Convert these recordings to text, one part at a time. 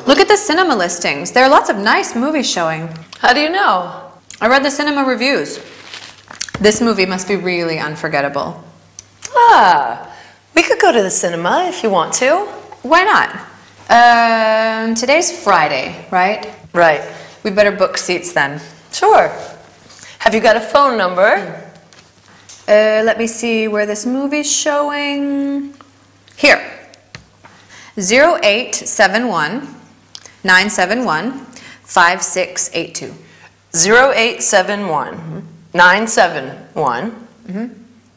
Look at the cinema listings. There are lots of nice movies showing. How do you know? I read the cinema reviews. This movie must be really unforgettable. Ah, we could go to the cinema if you want to. Why not? Today's Friday, right? Right. We better book seats then. Sure. Have you got a phone number? Let me see where this movie's showing. Here. 0871 971 5682. 0871 971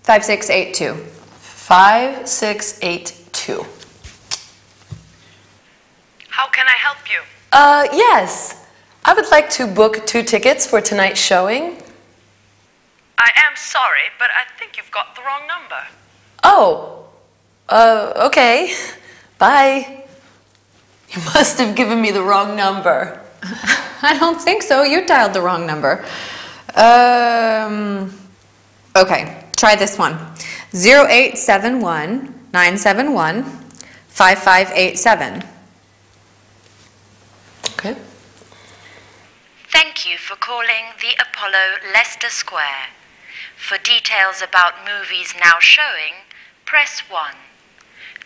5682. 5682. How can I help you? Yes. I would like to book 2 tickets for tonight's showing. I am sorry, but I think you've got the wrong number. Oh. Okay. Bye. You must have given me the wrong number. I don't think so. You dialed the wrong number. Okay, try this one. 0871 971 5587. Okay. Thank you for calling the Apollo Leicester Square. For details about movies now showing, press 1.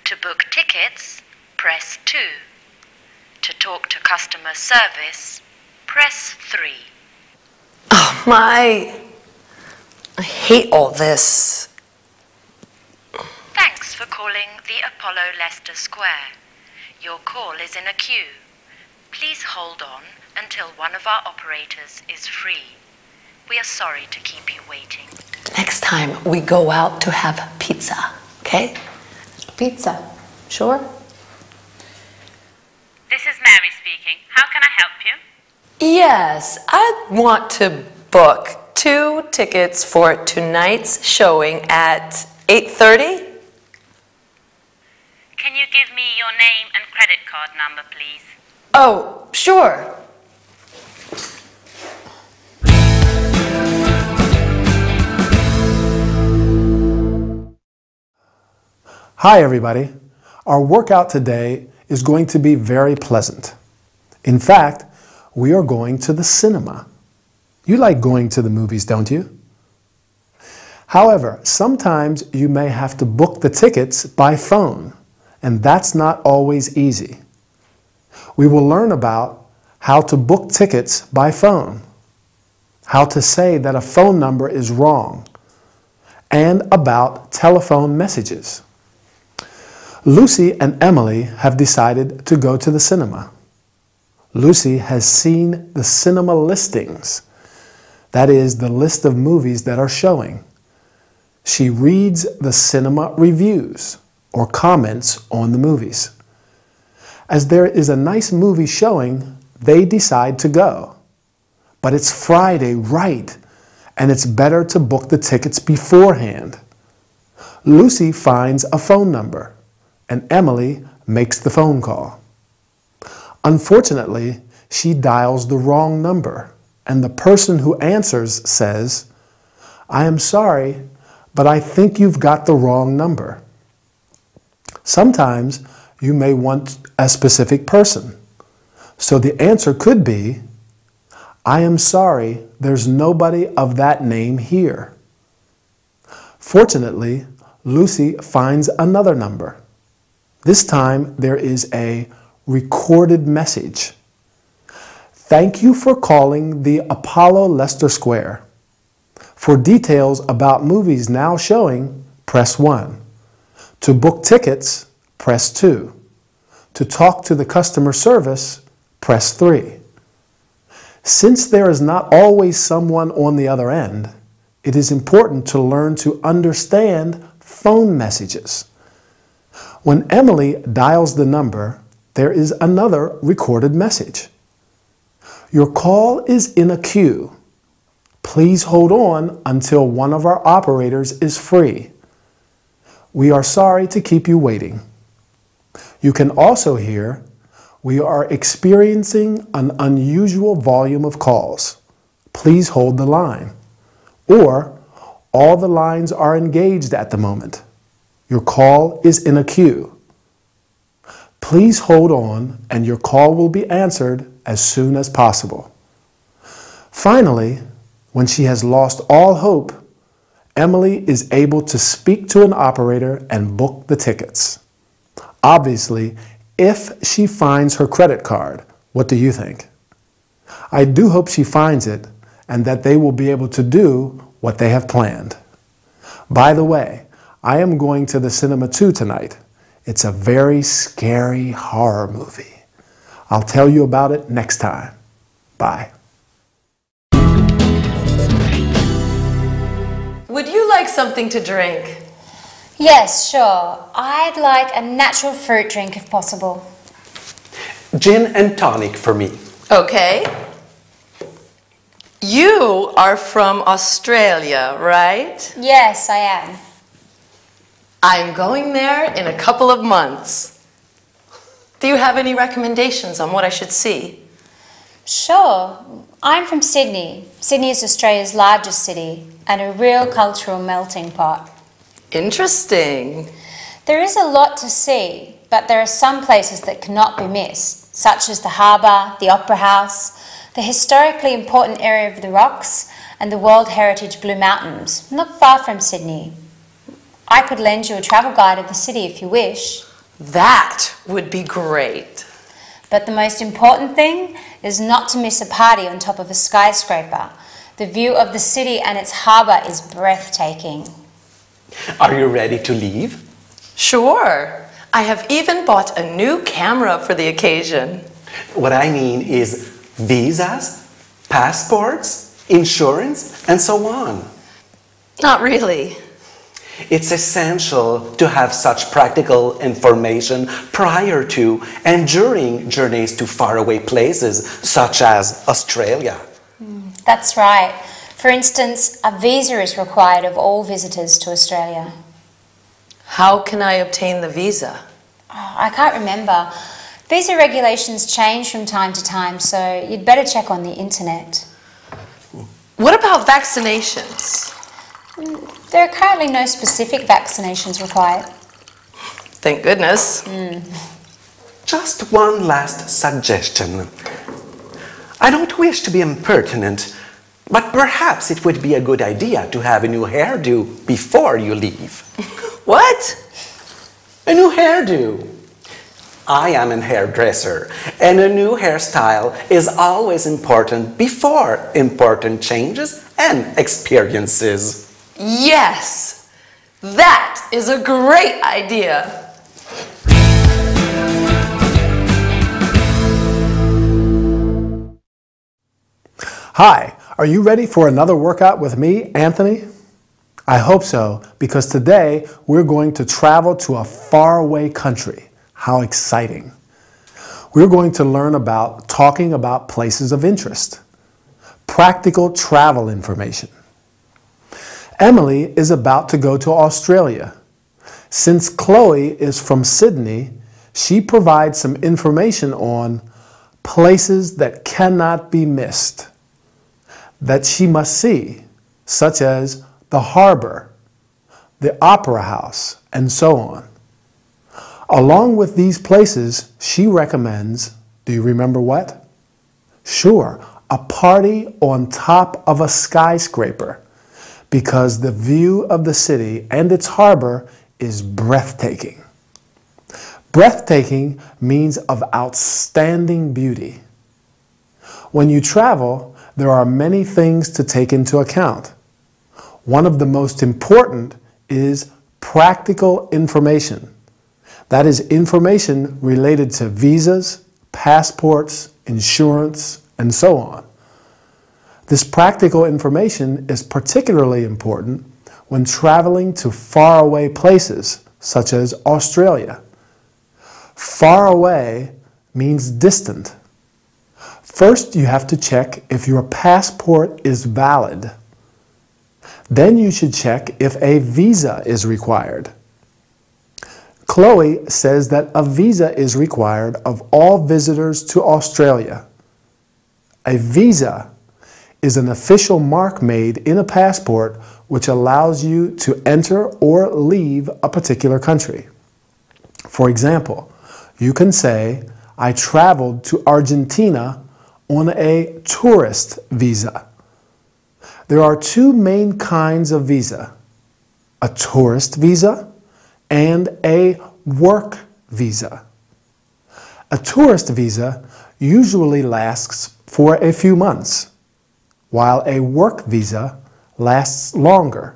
To book tickets, press 2. To talk to customer service, press 3. Oh, my. I hate all this. Thanks for calling the Apollo Leicester Square. Your call is in a queue. Please hold on until one of our operators is free. We are sorry to keep you waiting. Next time we go out to have pizza, okay? Pizza. Sure. This is Mary speaking. How can I help you? Yes, I want to book 2 tickets for tonight's showing at 8:30. Can you give me your name and credit card number, please? Oh, sure. Hi everybody. Our workout today is going to be very pleasant. In fact, we are going to the cinema. You like going to the movies, don't you? However, sometimes you may have to book the tickets by phone, and that's not always easy. We will learn about how to book tickets by phone, how to say that a phone number is wrong, and about telephone messages. Lucy and Emily have decided to go to the cinema. Lucy has seen the cinema listings. That is, the list of movies that are showing. She reads the cinema reviews or comments on the movies. As there is a nice movie showing, they decide to go. But it's Friday, right? And it's better to book the tickets beforehand. Lucy finds a phone number, and Emily makes the phone call. Unfortunately, she dials the wrong number, and the person who answers says, "I am sorry, but I think you've got the wrong number." Sometimes you may want a specific person. So the answer could be, "I am sorry, there's nobody of that name here." Fortunately, Lucy finds another number. This time there is a recorded message. "Thank you for calling the Apollo Leicester Square. For details about movies now showing, press 1. To book tickets, press 2. To talk to the customer service, press 3. Since there is not always someone on the other end, it is important to learn to understand phone messages. When Emily dials the number, there is another recorded message. Your call is in a queue. Please hold on until one of our operators is free. We are sorry to keep you waiting. You can also hear, we are experiencing an unusual volume of calls. Please hold the line. Or, all the lines are engaged at the moment. Your call is in a queue. Please hold on and your call will be answered as soon as possible. Finally, when she has lost all hope, Emily is able to speak to an operator and book the tickets. Obviously, if she finds her credit card, what do you think? I do hope she finds it and that they will be able to do what they have planned. By the way, I am going to the cinema too tonight. It's a very scary horror movie. I'll tell you about it next time. Bye. Would you like something to drink? Yes, sure. I'd like a natural fruit drink if possible. Gin and tonic for me. Okay. You are from Australia, right? Yes, I am. I'm going there in a couple of months. Do you have any recommendations on what I should see? Sure. I'm from Sydney. Sydney is Australia's largest city and a real cultural melting pot. Interesting. There is a lot to see, but there are some places that cannot be missed, such as the harbour, the Opera House, the historically important area of the Rocks, and the World Heritage Blue Mountains, not far from Sydney. I could lend you a travel guide of the city if you wish. That would be great. But the most important thing is not to miss a party on top of a skyscraper. The view of the city and its harbour is breathtaking. Are you ready to leave? Sure. I have even bought a new camera for the occasion. What I mean is visas, passports, insurance, and so on. Not really. It's essential to have such practical information prior to and during journeys to faraway places such as Australia. That's right. For instance, a visa is required of all visitors to Australia. How can I obtain the visa? Oh, I can't remember. Visa regulations change from time to time, so you'd better check on the internet. What about vaccinations? There are currently no specific vaccinations required. Thank goodness. Just one last suggestion. I don't wish to be impertinent, but perhaps it would be a good idea to have a new hairdo before you leave. What? A new hairdo. I am a hairdresser, and a new hairstyle is always important before important changes and experiences. Yes, that is a great idea. Hi, are you ready for another workout with me, Anthony? I hope so, because today we're going to travel to a faraway country. How exciting. We're going to learn about talking about places of interest, practical travel information. Emily is about to go to Australia. Since Chloe is from Sydney, she provides some information on places that cannot be missed, that she must see, such as the harbour, the Opera House, and so on. Along with these places, she recommends, do you remember what? Sure, a party on top of a skyscraper, because the view of the city and its harbor is breathtaking. Breathtaking means of outstanding beauty. When you travel, there are many things to take into account. One of the most important is practical information. That is information related to visas, passports, insurance, and so on. This practical information is particularly important when traveling to faraway places, such as Australia. Far away means distant. First, you have to check if your passport is valid. Then you should check if a visa is required. Chloe says that a visa is required of all visitors to Australia. A visa is an official mark made in a passport which allows you to enter or leave a particular country. For example, You can say, I traveled to Argentina on a tourist visa. There are two main kinds of visa, a tourist visa and a work visa. A tourist visa usually lasts for a few months, while a work visa lasts longer,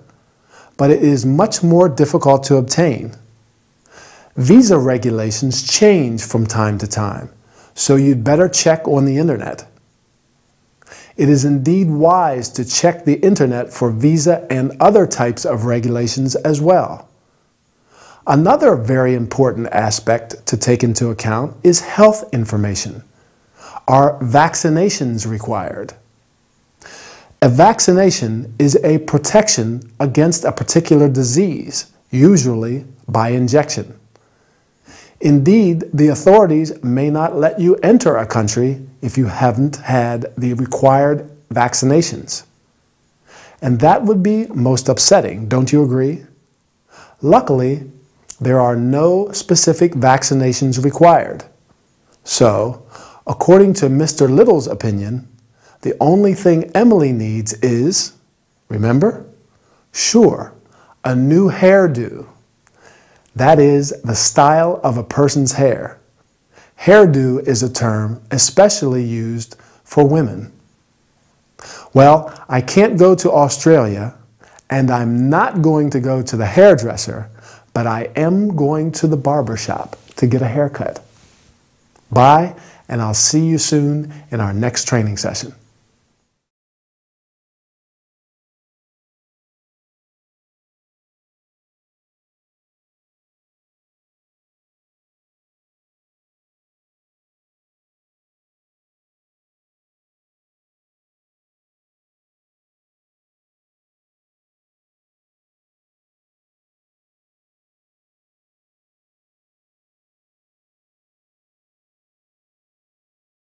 but it is much more difficult to obtain. Visa regulations change from time to time, so you'd better check on the internet. It is indeed wise to check the internet for visa and other types of regulations as well. Another very important aspect to take into account is health information. Are vaccinations required? A vaccination is a protection against a particular disease, usually by injection. Indeed, the authorities may not let you enter a country if you haven't had the required vaccinations. And that would be most upsetting, don't you agree? Luckily, there are no specific vaccinations required. So, according to Mr. Little's opinion, the only thing Emily needs is, remember? Sure, a new hairdo. That is the style of a person's hair. Hairdo is a term especially used for women. Well, I can't go to Australia, and I'm not going to go to the hairdresser, but I am going to the barber shop to get a haircut. Bye, and I'll see you soon in our next training session.